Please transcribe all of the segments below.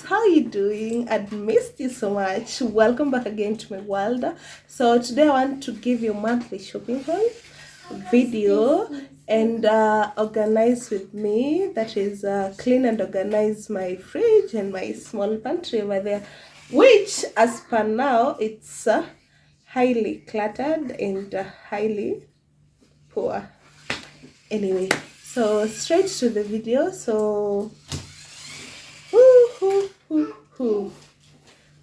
How are you doing? I'd missed you so much. Welcome back again to my world. So today I want to give you monthly shopping haul video and organize with me. That is clean and organize my fridge and my small pantry over there, which as per now it's highly cluttered and highly poor. Anyway, so straight to the video. So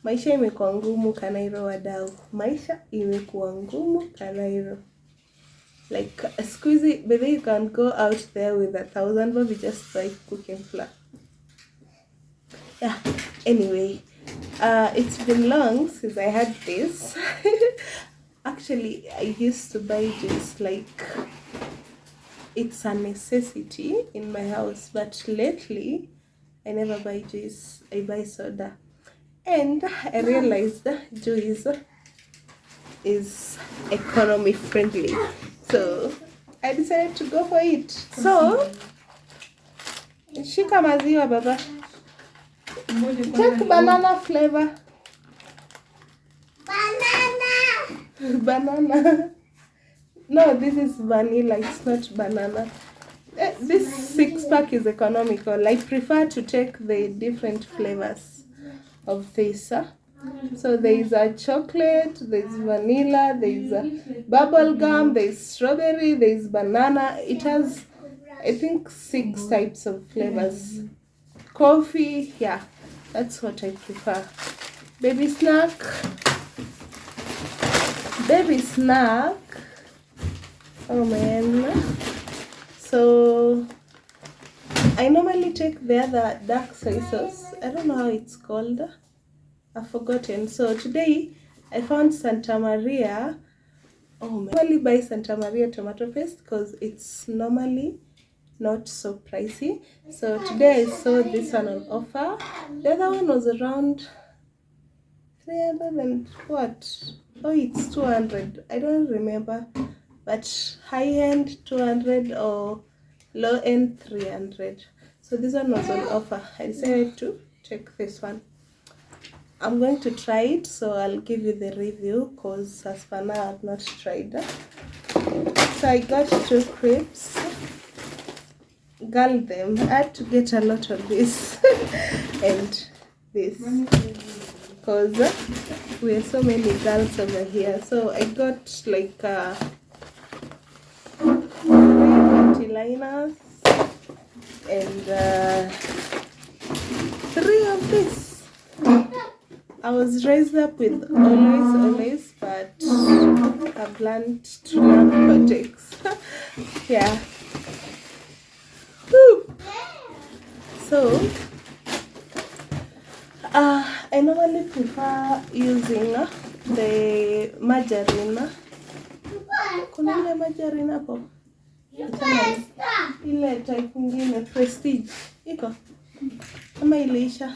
maisha imekuwa ngumu Kanairo wadau. Maisha imekuwa ngumu Kanairo. Like squeezy, baby, you can go out there with 1,000 bob just by cooking flour. Yeah, anyway, it's been long since I had this. Actually, I used to buy this like it's a necessity in my house, but lately I never buy juice. I buy soda. And I realized that juice is economy friendly. So I decided to go for it. So shika maziwa baba. Take banana flavor. Banana. No, this is vanilla. It's not banana. This 6-pack is economical. I prefer to take the different flavors of this. So there is a chocolate, there is vanilla, there is a bubble gum, there is strawberry, there is banana. It has, I think, 6 types of flavors. Coffee, yeah, that's what I prefer. Baby snack. Baby snack. Oh man. So I normally take the other dark soy sauce. I don't know how it's called. I've forgotten. So today I found Santa Maria. Oh man. I normally buy Santa Maria tomato paste because it's normally not so pricey. So today I saw this one on offer. The other one was around 300 and what? Oh, it's 200. I don't remember. But high-end 200 or low-end 300. So this one was on offer. I decided to check this one. I'm going to try it, so I'll give you the review because as for now I've not tried that. So I got 2 crepes. Girl them. I had to get a lot of this and this because we are so many girls over here. So I got like 3 liners and 3 of this. I was raised up with always, but I've learned to love projects. Yeah. Woo. So I normally prefer using the margarine. Kuna ile margarine hapo? Ile type nyingine Prestige. Iko? Kama ileisha.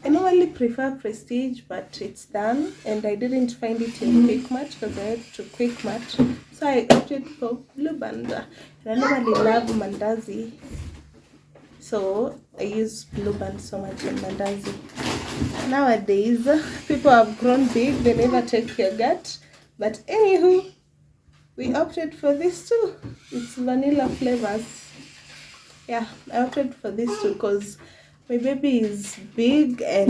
I normally prefer Prestige, but it's done and I didn't find it in Quick Mart because I had to Quick Mart. So I opted for Blue Band. And I normally love mandazi. So I use Blue Band so much in mandazi. Nowadays, people have grown big, they never take yogurt. But anywho, we opted for this too. It's vanilla flavors. Yeah, I opted for this too because my baby is big and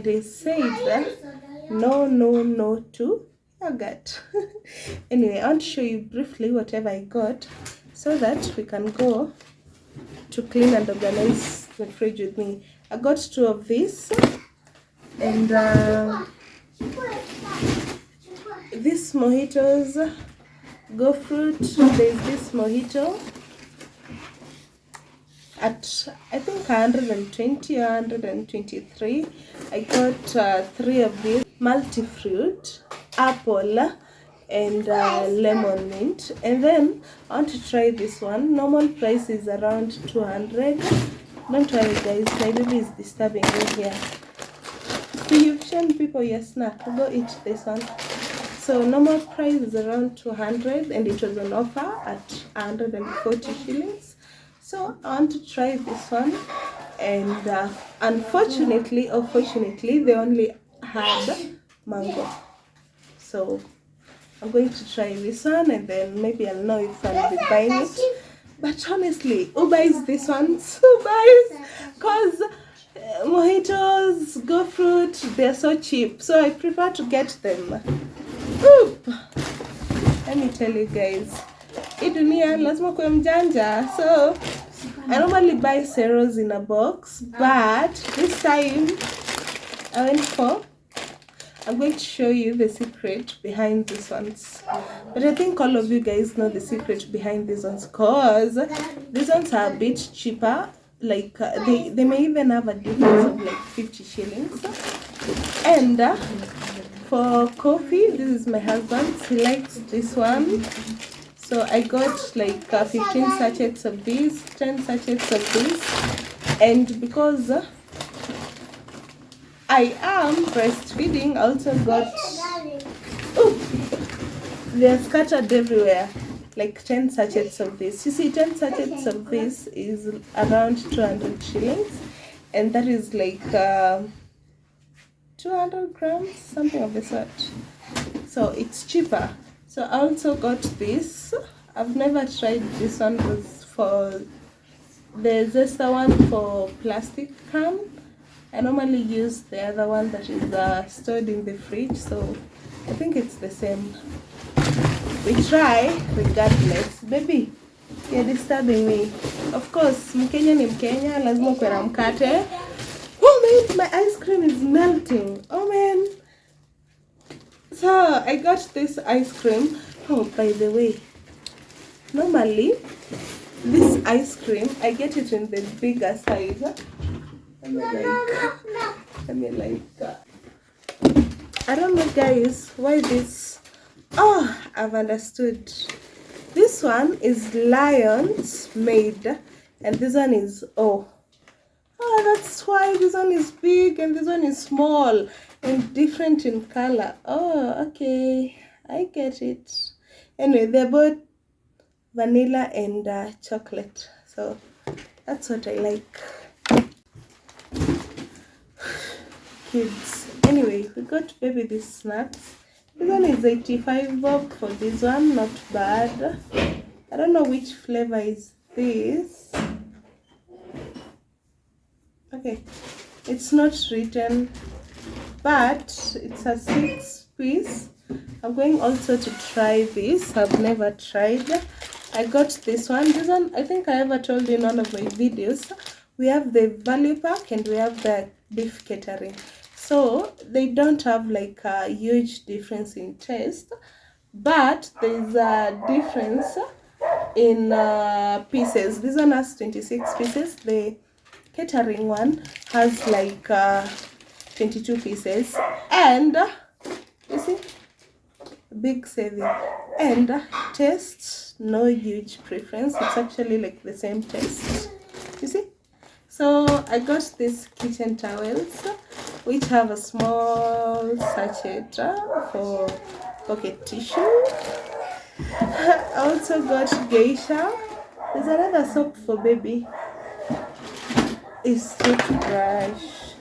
they said no to yogurt. Anyway, I want to show you briefly whatever I got so that we can go to clean and organize the fridge with me. I got 2 of these, and these mojitos, go fruit. There's this mojito at I think 120 or 123. I got 3 of these: multi-fruit, apple, and lemon mint. And then I want to try this one. Normal price is around 200. Don't worry guys, my baby is disturbing me here. So you've shown people your snack, go eat this one. So normal price is around 200 and it was on offer at 140 shillings. So I want to try this one, and unfortunately or fortunately they only had mango. So I'm going to try this one, and then maybe I'll know if I'll be buying it. But honestly, who buys this one? Who buys? Because mojitos, go fruit, they're so cheap. So I prefer to get them. Oop. Let me tell you guys, hii dunia lazima kuwe mjanja. So I normally buy cereals in a box, but this time I went for, I'm going to show you the secret behind these ones. But I think all of you guys know the secret behind these ones, because these ones are a bit cheaper. Like they may even have a difference of like 50 shillings. And for coffee, this is my husband's. He likes this one. So I got like 15 sachets of these, 10 sachets of this. And because I am breastfeeding, I also got, they're scattered everywhere, like 10 sachets of this. You see, 10 sachets of this is around 200 shillings, and that is like 200 grams, something of the sort. So it's cheaper. So I also got this. I've never tried this one. Was for the zesta one for plastic can. I normally use the other one that is stored in the fridge, so I think it's the same. We try regardless. Baby, you're disturbing me. Of course, Mkenya ni Mkenya, lazima kuwe na mkate. Oh man, my ice cream is melting. Oh man. So I got this ice cream. Oh, by the way, normally this ice cream, I get it in the bigger size. I mean like I don't know guys why this. Oh, I've understood. This one is Lion's made, and this one is that's why this one is big and this one is small and different in color. Oh, okay, I get it. Anyway, they're both vanilla and chocolate, so that's what I like. Kids. Anyway, we got baby these snacks. This one is 85 bob for this one, not bad. I don't know which flavor is this. Okay, it's not written, but it's a 6-piece. I'm going also to try this. I've never tried. I got this one. This one, I think I ever told you in one of my videos. We have the value pack and we have the beef catering. So they don't have like a huge difference in taste, but there's a difference in pieces. This one has 26 pieces. The catering one has like 22 pieces, and you see, big saving. And taste, no huge preference. It's actually like the same taste, you see. So I got these kitchen towels, which have a small sachet for pocket tissue. I also got geisha. There's another soap for baby. It's toothbrush.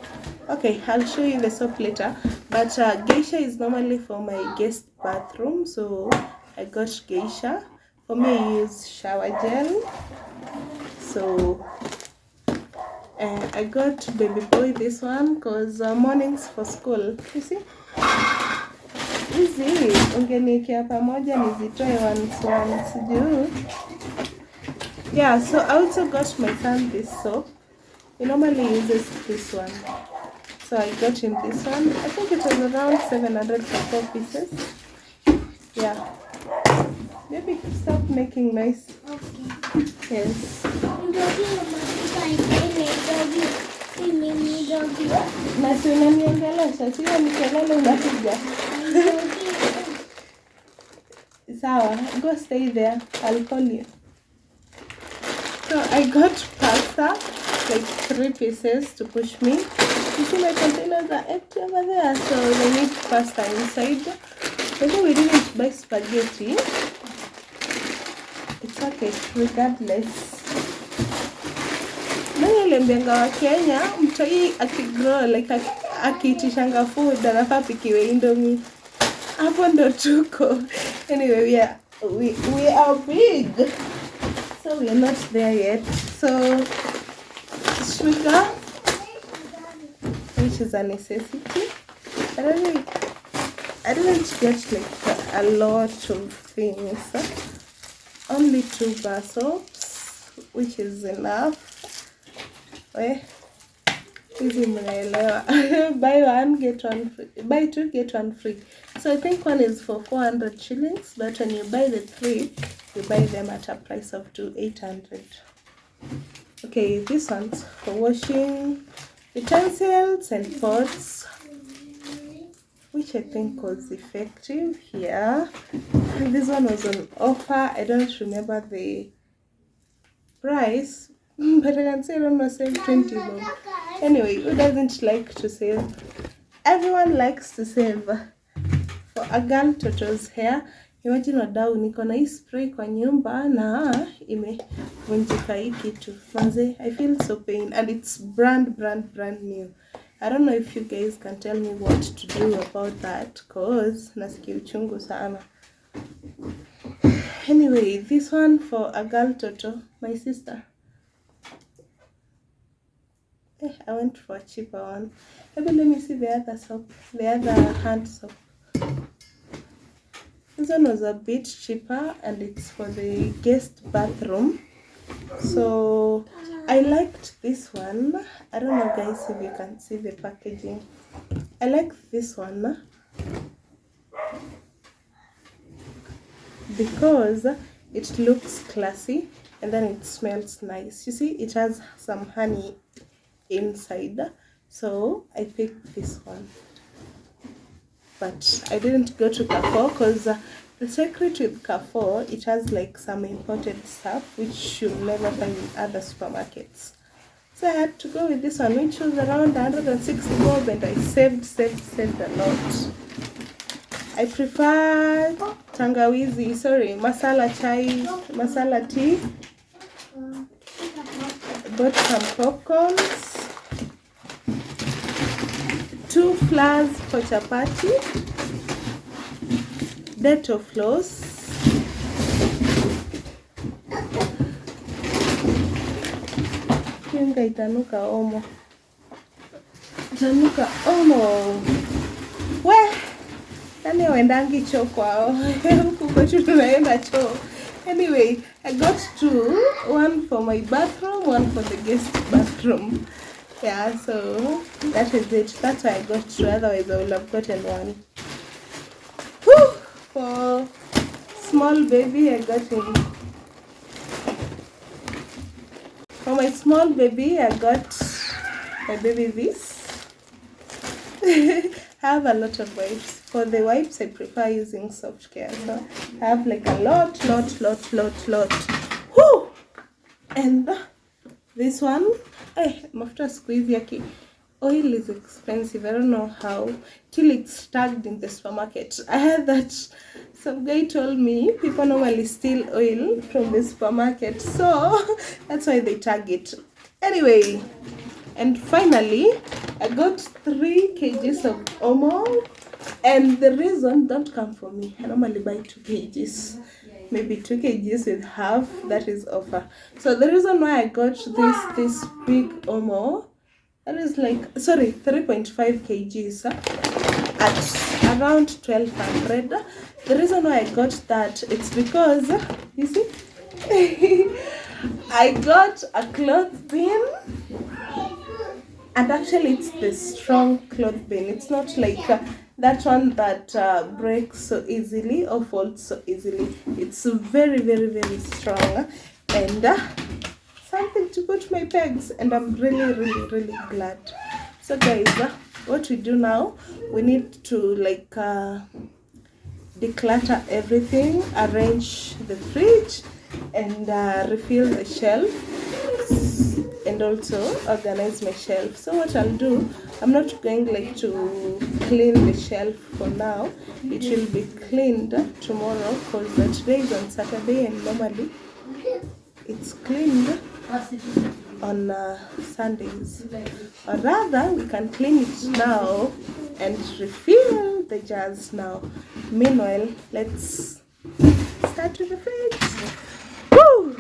Okay, I'll show you the soap later. But geisha is normally for my guest bathroom, so I got geisha. For me, I use shower gel. So I got baby boy this one because mornings for school. You see, Hizi ungeniwekea pamoja nizitoe once juu. Yeah, so I also got my son this soap. He normally uses this one. So I got him this one. I think it was around 700 for 4 pieces. Yeah. Maybe stop making noise. Okay. Yes. Na si unaniongelesha, sio ni kelele unapiga. Sawa, go stay there. I'll call you. So I got pasta, like 3 pieces to push me. You see my containers are empty over there, so they need pasta inside. Maybe we didn't buy spaghetti. It's okay, regardless. Niliambianga wa Kenya, mtoi akigrow like akitishanga food anafaa pikiwe Indomie. Hapo ndo tuko. Anyway, we are big. So we are not there yet. So sugar, which is a necessity. I didn't get like a lot of things. Only 2 bar soaps, which is enough. Easy buy 1 get 1 free. Buy 2 get 1 free. So I think one is for 400 shillings, but when you buy the 3, you buy them at a price of 800. Okay, this one's for washing utensils and pots, which I think was effective here. And this one was on offer. I don't remember the price, but I can say I don't know, save 20 bob. Anyway, who doesn't like to save? Everyone likes to save. For a girl Toto's hair, imagine wadau niko na hii spray kwa nyumba na imevunjika hii kitu. Manze, I feel so pain, and it's brand new. I don't know if you guys can tell me what to do about that, cause nasikia uchungu sana. Anyway, this one for a girl Toto, my sister. I went for a cheaper one. Maybe let me see the other soap, the other hand soap. This one was a bit cheaper, and it's for the guest bathroom. So I liked this one. I don't know guys if you can see the packaging. I like this one because it looks classy and then it smells nice. You see, it has some honey inside, so I picked this one. But I didn't go to Carrefour because the secret with Carrefour, it has like some imported stuff which you'll never find in other supermarkets. So I had to go with this one, which was around 160 bob, and I saved a lot. I prefer masala tea. Bought some popcorns, 2 flours for chapati, Dettol floss, kinga itanuka omo. We, nani wendangi choo kwao? Huku kwetu tunaenda choo. Anyway, I got 2, one for my bathroom, one for the guest bathroom. Yeah, so that is it. That's why I got 2, otherwise I would have gotten 1. Whew! For small baby, I got him. For my small baby, I got my baby this. I have a lot of wipes. For the wipes, I prefer using soft care. So I have like a lot. Whew! And this one, mafuta squeeze yaki. Oil is expensive. I don't know how. Till it's tagged in the supermarket. I heard that some guy told me people normally steal oil from the supermarket. So that's why they tag it. Anyway, and finally, I got 3 kgs of Omo. And the reason, don't come for me. I normally buy 2 kgs. Maybe 2 kgs with half. That is offer. So the reason why I got this big Omo That is like, sorry, 3.5 kgs at around 1200. The reason why I got that, it's because, you see, I got a cloth bin, and actually it's the strong cloth bin. It's not like that one that breaks so easily or folds so easily. It's very, very, very strong, and something to put my pegs, and I'm really, really, really glad. So guys, what we do now, we need to like declutter everything, arrange the fridge, and refill the shelf, and also organize my shelf. So what I'll do, I'm not going like to clean the shelf for now. It will be cleaned tomorrow, because today is on Saturday, and normally it's cleaned on Sundays. Or rather, we can clean it now and refill the jars now. Meanwhile, let's start with the fridge. Woo!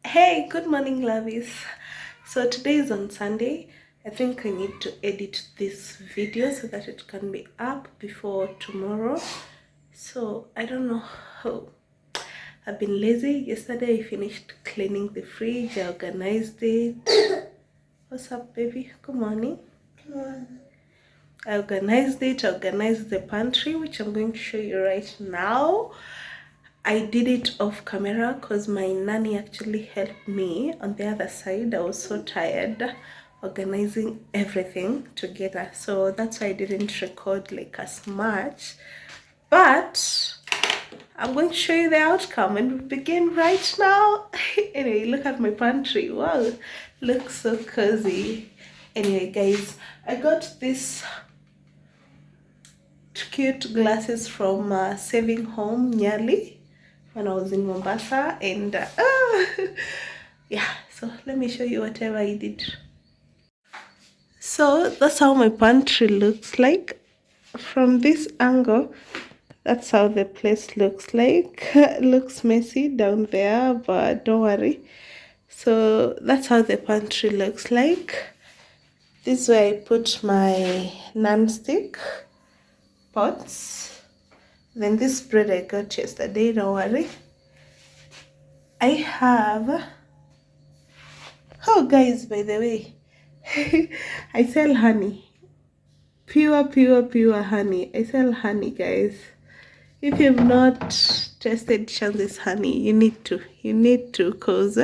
Hey, good morning, lovies. So today is on Sunday. I think I need to edit this video so that it can be up before tomorrow. So I don't know how. I've been lazy. Yesterday I finished cleaning the fridge. I organized it. What's up, baby? Good morning. Good morning. I organized it. I organized the pantry, which I'm going to show you right now. I did it off camera because my nanny actually helped me on the other side. I was so tired organizing everything together, so that's why I didn't record like as much, but I'm going to show you the outcome, and we begin right now. Anyway, look at my pantry. Wow, looks so cozy. Anyway, guys, I got this cute glasses from Saving Home nearly when I was in Mombasa, and yeah, so let me show you whatever I did. So that's how my pantry looks like from this angle. That's how the place looks like. It looks messy down there, but don't worry. So that's how the pantry looks like. This is where I put my non-stick pots. Then this bread I got yesterday, don't worry. I have, oh guys, by the way, I sell honey. Pure honey. I sell honey, guys. If you've not tested Shanzi's honey, you need to, cause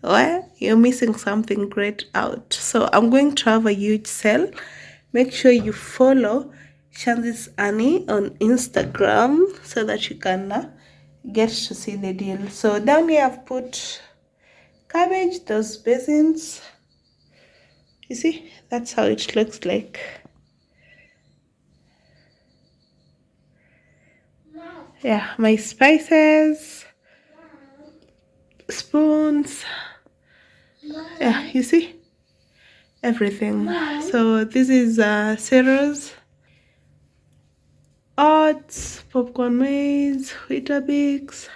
well, you're missing something great out. So I'm going to have a huge sale. Make sure you follow Shanzi's honey on Instagram so that you can get to see the deal. So down here I've put cabbage, those basins. You see, that's how it looks like. Yeah, my spices, spoons, yeah, you see, everything. So this is cereals, oats, popcorn maize, Weetabix,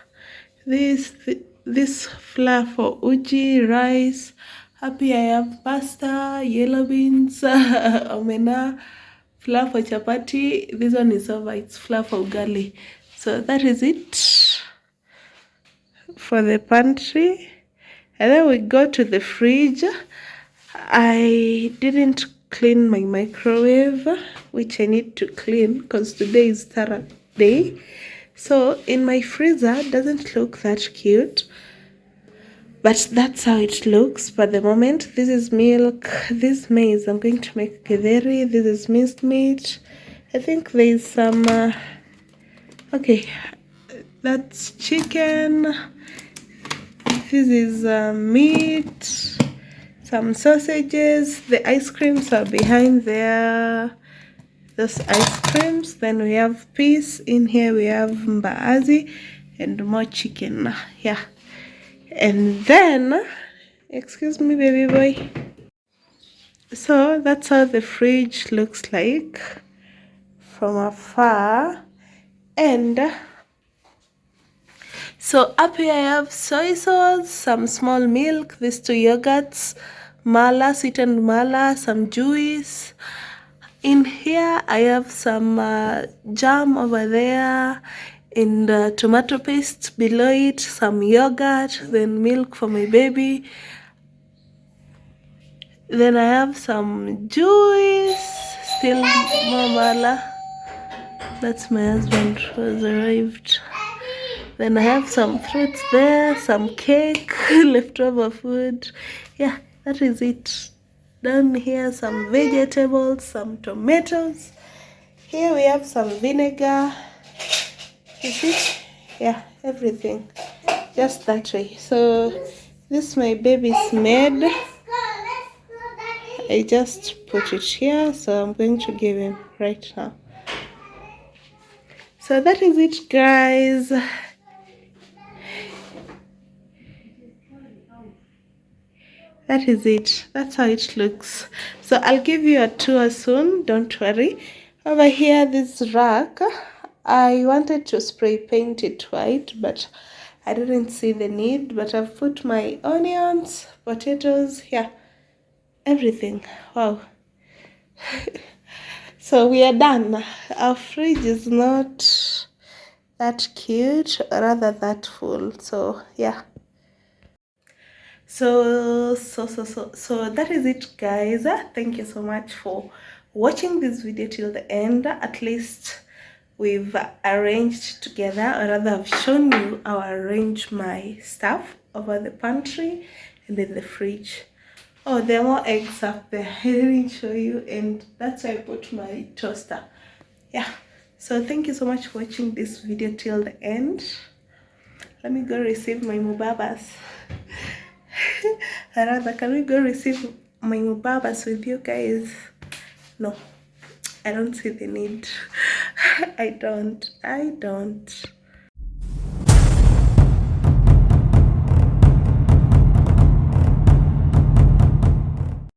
this flour for uji, rice. Happy I have pasta, yellow beans, omena, flour for chapati. This one is over, it's flour for ugali. So that is it for the pantry. And then we go to the fridge. I didn't clean my microwave, which I need to clean because today is Saturday. So in my freezer, doesn't look that cute, but that's how it looks for the moment. This is milk, this maize, I'm going to make githeri. This is minced meat. I think there's some okay, that's chicken. This is meat, some sausages. The ice creams are behind there. Those ice creams. Then we have peas. In here we have mbaazi and more chicken. Yeah. And then, excuse me, baby boy. So that's how the fridge looks like from afar. And so up here I have soy sauce, some small milk, these two yogurts, mala, sweetened mala, some juice. In here I have some jam over there, and tomato paste below it, some yogurt, then milk for my baby. Then I have some juice, still more mala. That's my husband who has arrived. Then I have some fruits there, some cake, leftover food. Yeah, that is it. Down here, some vegetables, some tomatoes. Here we have some vinegar. You see? Yeah, everything. Just that way. So, this is my baby's made. I just put it here, so I'm going to give him right now. So that is it, guys. That is it. That's how it looks. So I'll give you a tour soon, don't worry. Over here, this rack, I wanted to spray paint it white, but I didn't see the need. But I've put my onions, potatoes, yeah, everything. Wow. So we are done. Our fridge is not that cute, rather that full. So yeah. So that is it, guys. Thank you so much for watching this video till the end. At least we've arranged together, or rather I've shown you how I arrange my stuff over the pantry and in the fridge. Oh, there are more eggs up there. I didn't show you, and that's why I put my toaster. Yeah, So thank you so much for watching this video till the end. Let me go receive my mubabas. Rather, can we go receive my mubabas with you guys? No, I don't see the need. I don't.